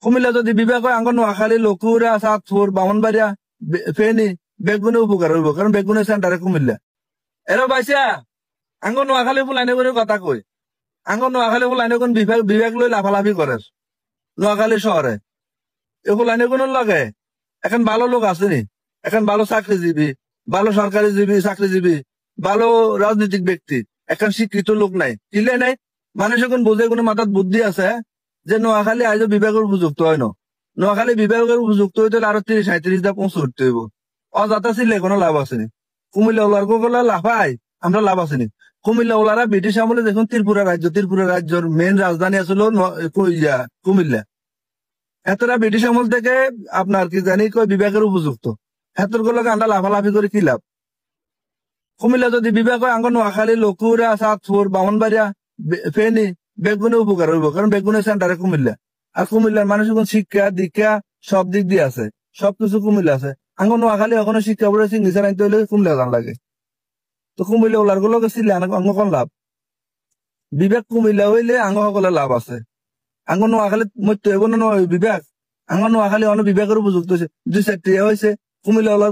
কুমিল্লা যদি বিভাগ হয় আঙ্গ নোয়াখালী লকুরা চাঁদপুর বামনবাড়িয়া ফেনী বেগুনে উপকার হইব কারণ বেগুনের সেন্টারে কুমিল্লা এরা পাইছা আঙ্গ নোয়াখালী ফুলাইনে করে কথা কই আঙ্গ নোয়াখালী ফুলাইনে কোন বিভাগ বিভাগ লই লাফালাফি করে নোয়াখালী শহরে এ ফুলাইনে কোন লাগে এখন ভালো লোক আসেনি এখন ভালো চাকরিজীবী ভালো সরকারি জীবী চাকরিজীবী ভালো রাজনৈতিক ব্যক্তি এখন শিক্ষিত লোক নাই কিলে নাই মানুষ এখন বোঝে কোনো মাথার বুদ্ধি আছে যে নোয়াখালী আজ বিভাগের উপযুক্ত হয় না নোয়াখালী বিভাগের উপযুক্ত হইতে আরো 30-37 পৌঁছে উঠতে হইব অযাতা ছিল কোনো লাভ আসেনি কুমিল্লা ওলার গুলো লাফাই আমরা লাভ আসেনি কুমিল্লা ওলারা ব্রিটিশ আমলে দেখুন ত্রিপুরা রাজ্যের মেন রাজধানী আসলো কুমিল্লা এতটা ব্রিটিশ আমল থেকে আপনার কি জানি কই বিভাগের উপযুক্ত এতর গুলোকে আমরা লাফালাফি করে কি লাভ কুমিল্লা যদি বিভাগ হয় আঙ্গ নোয়াখালী লকুরা চাঁদপুর বামনবাড়িয়া ফেনী বেগুনে উপকার হইব কারণ বেগুনের সেন্টারে কুমিল্লা আর কুমিল্লার মানুষ এখন শিক্ষা দীক্ষা সব দিক দিয়ে আছে সবকিছু কুমিল্লা আছে আঙ্গ নোয়াখালী এখনো শিক্ষা পড়ে সিগনেচার আনতে হইলে কুমিল্লা জান লাগে তো কুমিল্লা ওলার গুলোকে ছিল আঙ্গ কোন লাভ বিভাগ কুমিল্লা হইলে আঙ্গ সকলের লাভ আছে আঙ্গ নোয়াখালী মধ্যে বিভাগ আঙ্গ নোয়াখালী অন্য বিভাগের উপযুক্ত হয়েছে 2-4 হয়েছে কুমিল্লা ওলার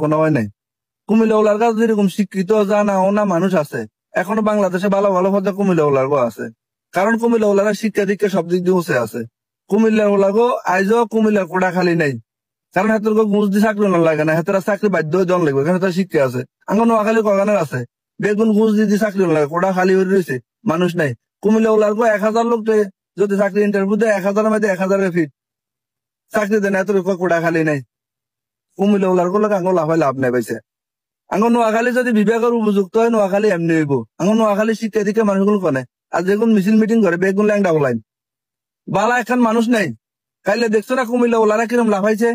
কোনো হয় নাই কুমিল্লা ওলার কাছে যেরকম শিক্ষিত জানা ওনা মানুষ আছে এখনো বাংলাদেশে ভালো ভালো পর্যায়ে কুমিল্লা ওলার আছে কারণ কুমিল্লা ওলারা শিক্ষা দীক্ষা সব দিক দিয়ে উঁচে আছে কুমিল্লার ওলাগো আইজও কুমিল্লার কোটা খালি নাই কারণ হেতর ঘুষ দিয়ে চাকরি লাগে না হেতরা চাকরি বাধ্য হয়ে জন লাগবে কারণ হেতরা শিক্ষা আছে আঙ্গ নোয়াখালী কগানের আছে বেগুন ঘুষ দিয়ে চাকরি লাগে কোটা খালি হয়ে রয়েছে মানুষ নাই কুমিল্লা ওলার 1000 লোক যদি চাকরি ইন্টারভিউ দেয় 1000 মধ্যে 1000 ফিট চাকরি দেয় না এত কোটা খালি নাই কুমিল্লা ওলার গুলো আঙ্গ লাভ নাই পাইছে আঙ্গ নোয়াখালী যদি বিভাগের উপযুক্ত হয় নোয়াখালী এমনি হইব আঙ্গ নোয়াখালী শিক্ষা দীক্ষা মানুষগুলো কনে আর যেগুন মিছিল মিটিং করে বেগুন ল্যাংডা বলাইন বালা এখন মানুষ নাই কাইলে দেখছো না কুমিল্লা ওলারা কিরম লাফাইছে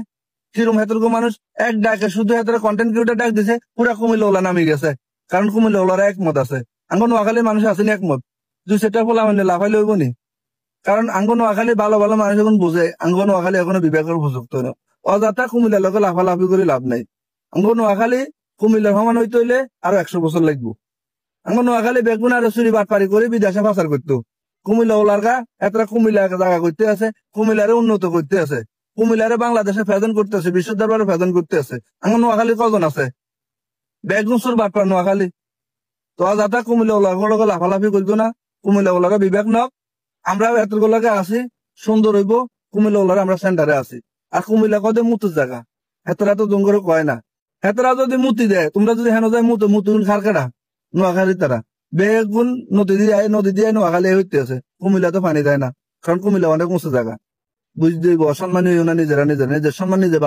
কিরম হেতর্ক মানুষ এক ডাকে শুধু হেতরে কন্টেন্ট ক্রিয়েটর ডাক দিছে পুরা কুমিল্লা ওলা নামি গেছে কারণ কুমিল্লা ওলারা একমত আছে আঙ্গ নোয়াখালীর মানুষ আসেনি একমত 2-4 ফলা মানে লাফাই লইব নি কারণ আঙ্গ নোয়াখালী ভালো ভালো মানুষ এখন বুঝে আঙ্গ নোয়াখালী এখনো বিভাগের উপযুক্ত না অযথা কুমিল্লার লোকে লাফালাফি করে লাভ নাই আঙ্গ নোয়াখালী কুমিল্লার সমান হইতে হইলে আরো 100 বছর লাগবো আঙ্গ নোয়াখালী বেগুন আর চুরি বাটপারি করে বিদেশে পাচার করতো কুমিল্লা ওলার এতটা কুমিল্লা জায়গা করতে আছে কুমিল্লারে উন্নত করতে আছে কুমিল্লারে বাংলাদেশে ফেদন করতে আছে বিশ্ব দরবারে ফেদন করতে আছে আঙ্গ নোয়াখালী কজন আছে বেগুন চুর বাটপার নোয়াখালী তো যাতা কুমিল্লা ওলার লাফালাফি করতো না কুমিল্লা ওলারা বিবেক নক আমরা এতগুলোকে আছি সুন্দর হইব কুমিল্লা ওলারা আমরা সেন্টারে আছি আর কুমিল্লা কদে মুতুর জায়গা হেতরা তো জঙ্গরে কয় না হেতরা যদি মুতি দেয় তোমরা যদি হেন যায় মুতুন খার কাটা নোয়াখালী তারা বেগুন নদী দিয়ে নোয়াখালী হইতে আছে কুমিল্লা তো পানি দেয় না কারণ কুমিল্লা অনেক উঁচু জায়গা বুঝতে অসম্মানী নিজেরা নিজের সম্মান নিজে